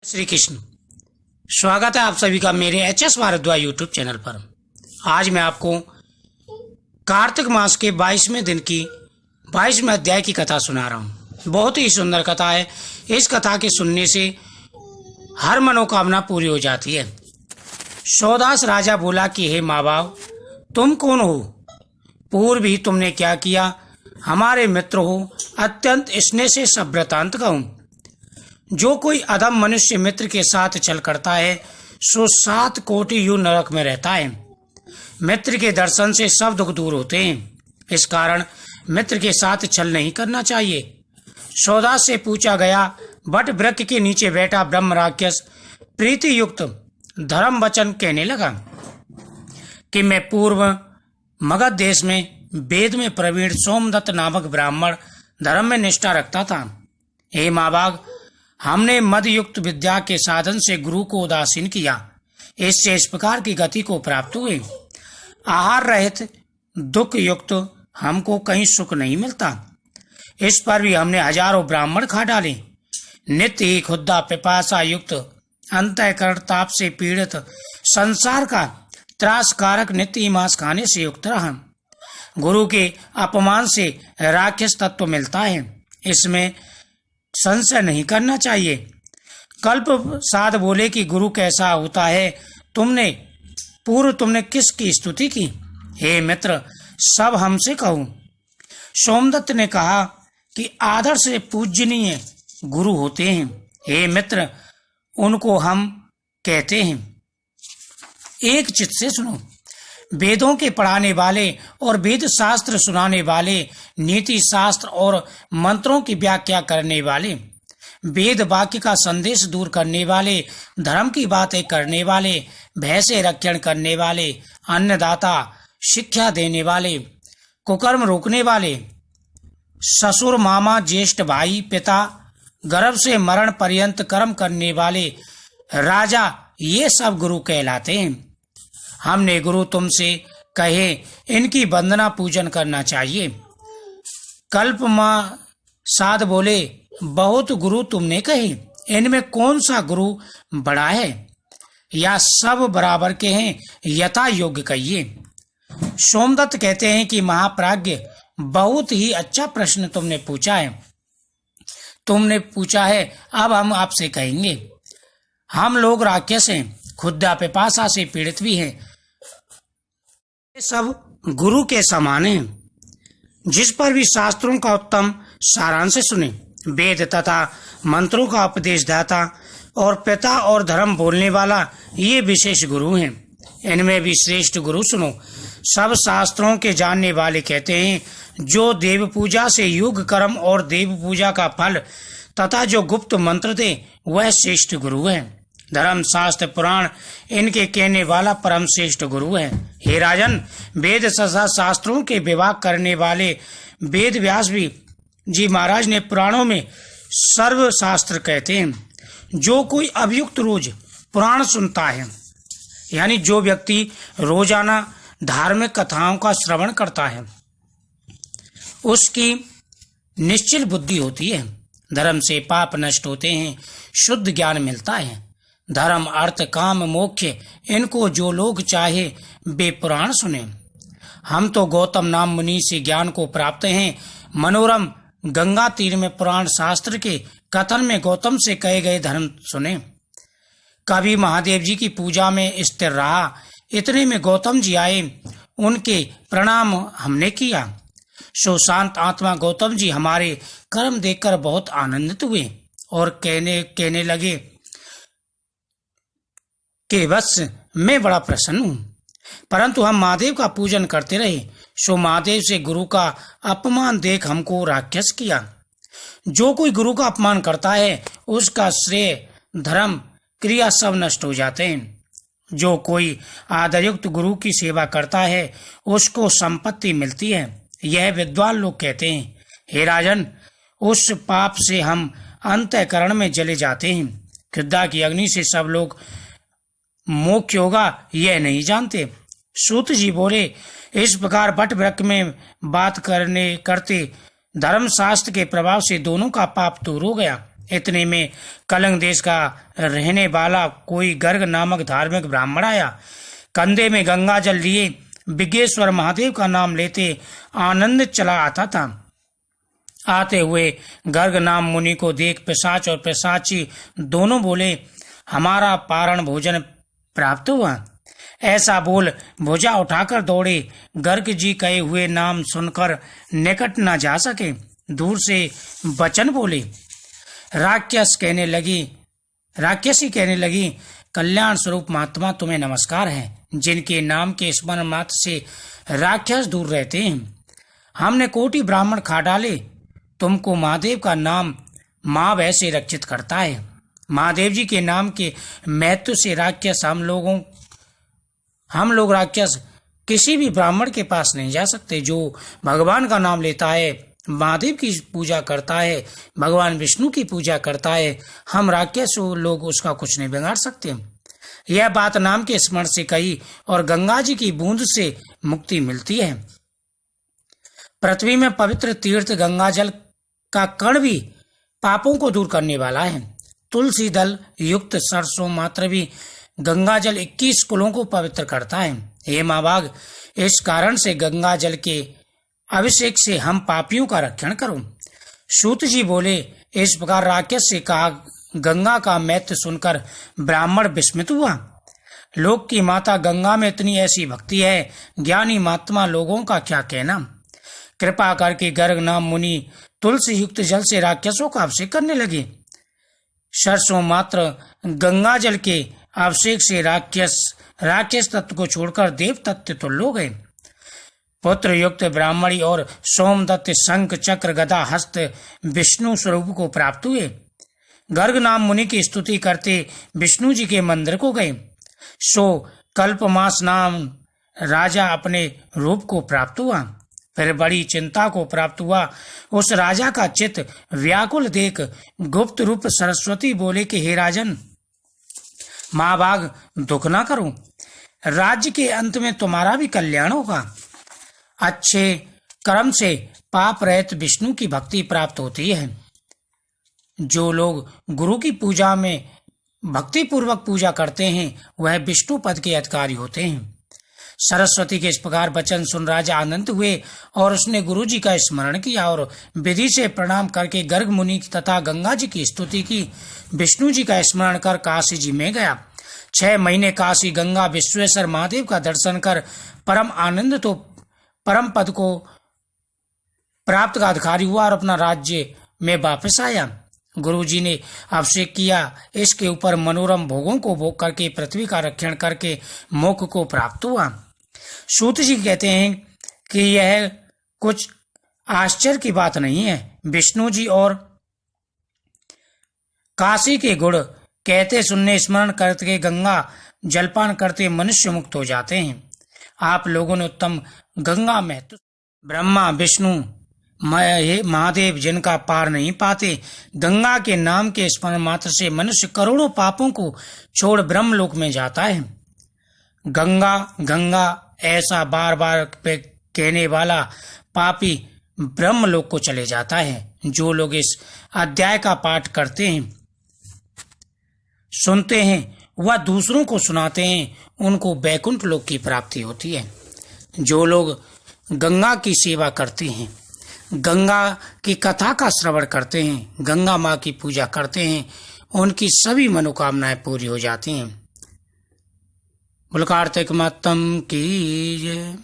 श्री कृष्ण। स्वागत है आप सभी का मेरे एच.एस. भारद्वाज यूट्यूब चैनल पर। आज मैं आपको कार्तिक मास के 22वें दिन की 22वें अध्याय की कथा सुना रहा हूँ। बहुत ही सुंदर कथा है। इस कथा के सुनने से हर मनोकामना पूरी हो जाती है। सौदास राजा बोला कि हे माँ बाप, तुम कौन हो? पूर्व ही तुमने क्या किया? हमारे मित्र हो, अत्यंत स्नेह से सब वृतांत कहूँ। जो कोई अधम मनुष्य मित्र के साथ छल करता है सो 7 कोटि युग नरक में रहता है। मित्र के दर्शन से सब दुख दूर होते हैं। इस कारण मित्र के साथ छल नहीं करना चाहिए। सौदास से पूछा गया, बट वृक्ष के नीचे बैठा ब्रह्म राक्षस प्रीति युक्त धर्म वचन कहने लगा कि मैं पूर्व मगध देश में वेद में प्रवीण सोमदत्त नामक ब्राह्मण धर्म में निष्ठा रखता था। हे माँ बाप, हमने मद युक्त विद्या के साधन से गुरु को उदासीन किया। इससे इस प्रकार की गति को प्राप्त हुए। आहार रहित दुख युक्त हमको कहीं सुख नहीं मिलता। इस पर भी हमने हजारों ब्राह्मण खा डाले। नित्य ही खुद्दा पिपासा युक्त अंतःकरण ताप से पीड़ित संसार का त्रासकारक नित्य ही मांस खाने से युक्त रहा। गुरु के अपमान से राक्षस तत्व मिलता है, इसमें संशय नहीं करना चाहिए। कल्प साध बोले कि गुरु कैसा होता है? तुमने किसकी स्तुति की? हे मित्र, सब हमसे कहो। सोमदत्त ने कहा कि आदर से पूजनीय गुरु होते हैं। हे मित्र, उनको हम कहते हैं। एक चित्त से सुनो। वेदों के पढ़ाने वाले और वेद शास्त्र सुनाने वाले, नीति शास्त्र और मंत्रों की व्याख्या करने वाले, वेद वाक्य का संदेश दूर करने वाले, धर्म की बातें करने वाले, भय से रक्षण करने वाले, अन्नदाता, शिक्षा देने वाले, कुकर्म रोकने वाले, ससुर मामा ज्येष्ठ भाई पिता, गर्भ से मरण पर्यंत कर्म करने वाले राजा, ये सब गुरु कहलाते हैं। हमने गुरु तुमसे कहे इनकी वंदना पूजन करना चाहिए। कल्प माँ साध बोले, बहुत गुरु तुमने कहे, इनमें कौन सा गुरु बड़ा है या सब बराबर के हैं? यथा योग्य कहिए। सोमदत्त कहते हैं कि महाप्राज्ञ, बहुत ही अच्छा प्रश्न तुमने पूछा है। अब हम आपसे कहेंगे। हम लोग राक्षस हैं, खुद्दा पिपासा से पीड़ित भी हैं। ये सब गुरु के समान हैं, जिस पर भी शास्त्रों का उत्तम सारांश सुने। वेद तथा मंत्रों का उपदेश दाता और पिता और धर्म बोलने वाला, ये विशेष गुरु हैं। इनमें भी श्रेष्ठ गुरु सुनो। सब शास्त्रों के जानने वाले कहते हैं, जो देव पूजा से युग कर्म और देव पूजा का फल तथा जो गुप्त मंत्र दे, वह श्रेष्ठ गुरु है। धर्म शास्त्र पुराण इनके कहने वाला परम श्रेष्ठ गुरु है। हे राजन, वेद तथा शास्त्रों के विभाग करने वाले वेद व्यास भी जी महाराज ने पुराणों में सर्व शास्त्र कहते हैं। जो कोई अभियुक्त रोज पुराण सुनता है, यानी जो व्यक्ति रोजाना धार्मिक कथाओं का श्रवण करता है, उसकी निश्चल बुद्धि होती है। धर्म से पाप नष्ट होते हैं, शुद्ध ज्ञान मिलता है। धर्म अर्थ काम मोक्ष, इनको जो लोग चाहे वे पुराण सुने। हम तो गौतम नाम मुनि से ज्ञान को प्राप्त हैं। मनोरम गंगा तीर में पुराण शास्त्र के कथन में गौतम से कहे गए धर्म सुने। कभी महादेव जी की पूजा में स्थिर रहा, इतने में गौतम जी आए, उनके प्रणाम हमने किया। सो शांत आत्मा गौतम जी हमारे कर्म देखकर बहुत आनंदित हुए और कहने लगे कि बस मैं बड़ा प्रसन्न हूँ। परंतु हम महादेव का पूजन करते रहे, सो महादेव से गुरु का अपमान देख हमको राक्षस किया। जो कोई गुरु का अपमान करता है, उसका श्रेय, धर्म, क्रिया सब नष्ट हो जाते हैं। जो कोई आदरयुक्त गुरु की सेवा करता है, उसको संपत्ति मिलती है, यह विद्वान लोग कहते हैं। हे राजन, उस पाप से हम अंतःकरण में जले जाते हैं। खुदा की अग्नि से सब लोग मोक्ष होगा, यह नहीं जानते। सूत जी बोले, इस प्रकार बट वृक्ष में बात करते धर्म शास्त्र के प्रभाव से दोनों का पाप दूर हो गया। इतने में कलिंग देश का रहने वाला कोई गर्ग नामक धार्मिक ब्राह्मण आया। कंधे में गंगा जल लिए विज्ञेश्वर महादेव का नाम लेते आनंद चला आता था। आते हुए गर्ग नाम मुनि को देख पिशाच और पिशाची दोनों बोले, हमारा पारण भोजन प्राप्त हुआ। ऐसा बोल भुजा उठाकर दौड़े। गर्ग जी कहे हुए नाम सुनकर निकट न जा सके, दूर से वचन बोले। राक्षसी कहने लगी, कल्याण स्वरूप महात्मा तुम्हें नमस्कार है, जिनके नाम के स्मरण मात्र से राक्षस दूर रहते हैं। हमने कोटि ब्राह्मण खा डाले, तुमको महादेव का नाम माँ भय से रक्षित करता है। महादेव जी के नाम के महत्व से राक्षस हम लोग राक्षस किसी भी ब्राह्मण के पास नहीं जा सकते। जो भगवान का नाम लेता है, महादेव की पूजा करता है, भगवान विष्णु की पूजा करता है, हम राक्षस लोग उसका कुछ नहीं बिगाड़ सकते। यह बात नाम के स्मरण से कही और गंगा जी की बूंद से मुक्ति मिलती है। पृथ्वी में पवित्र तीर्थ गंगा जल का कण भी पापों को दूर करने वाला है। तुलसी दल युक्त सरसों मात्र भी गंगा जल 21 कुलों को पवित्र करता है। हे महाभाग, इस कारण से गंगा जल के अभिषेक से हम पापियों का रक्षण करो। सूत जी बोले, इस प्रकार राक्षस से कहा। गंगा का महत्व सुनकर ब्राह्मण विस्मित हुआ। लोक की माता गंगा में इतनी ऐसी भक्ति है, ज्ञानी महात्मा लोगों का क्या कहना। कृपा करके गर्ग नाम मुनि तुलसी युक्त जल से राक्षसों का अभिषेक करने लगे। सरसों मात्र गंगा जल के अभिषेक से राक्षस तत्व को छोड़कर देव तत्व तुल्य हो गए। पुत्र युक्त ब्राह्मणी और सोमदत्त शंख चक्र गदा हस्त विष्णु स्वरूप को प्राप्त हुए। गर्ग नाम मुनि की स्तुति करते विष्णु जी के मंदिर को गए। सो कल्पमास नाम राजा अपने रूप को प्राप्त हुआ। फिर बड़ी चिंता को प्राप्त हुआ। उस राजा का चित्त व्याकुल देख गुप्त रूप सरस्वती बोले कि हे राजन, महाभाग दुख ना करो, राज्य के अंत में तुम्हारा भी कल्याण होगा। अच्छे कर्म से पाप रहित विष्णु की भक्ति प्राप्त होती है। जो लोग गुरु की पूजा में भक्ति पूर्वक पूजा करते हैं वह विष्णु पद के अधिकारी होते हैं। सरस्वती के इस प्रकार वचन सुन राजा आनंद हुए और उसने गुरु जी का स्मरण किया और विधि से प्रणाम करके गर्ग मुनि तथा गंगा जी की स्तुति की। विष्णु जी का स्मरण कर काशी जी में गया। 6 महीने काशी गंगा विश्वेश्वर महादेव का दर्शन कर परम आनंद तो परम पद को प्राप्त का अधिकारी हुआ और अपना राज्य में वापस आया। गुरु जी ने अभिषेक किया। इसके ऊपर मनोरम भोगों को भोग करके पृथ्वी का रक्षण करके मोक्ष को प्राप्त हुआ। सूत जी कहते हैं कि यह कुछ आश्चर्य की बात नहीं है। विष्णु जी और काशी के गुण कहते सुनने स्मरण करके गंगा जलपान करते मनुष्य मुक्त हो जाते हैं। आप लोगों ने उत्तम गंगा में ब्रह्मा विष्णु महादेव जिनका पार नहीं पाते, गंगा के नाम के स्मरण मात्र से मनुष्य करोड़ों पापों को छोड़ ब्रह्मलोक में जाता है। गंगा गंगा ऐसा बार बार कहने वाला पापी ब्रह्मलोक को चले जाता है। जो लोग इस अध्याय का पाठ करते हैं, सुनते हैं, वह दूसरों को सुनाते हैं, उनको वैकुंठ लोक की प्राप्ति होती है। जो लोग गंगा की सेवा करते हैं, गंगा की कथा का श्रवण करते हैं, गंगा माँ की पूजा करते हैं, उनकी सभी मनोकामनाएं पूरी हो जाती हैं। बोल कार्तिक मातम की जय।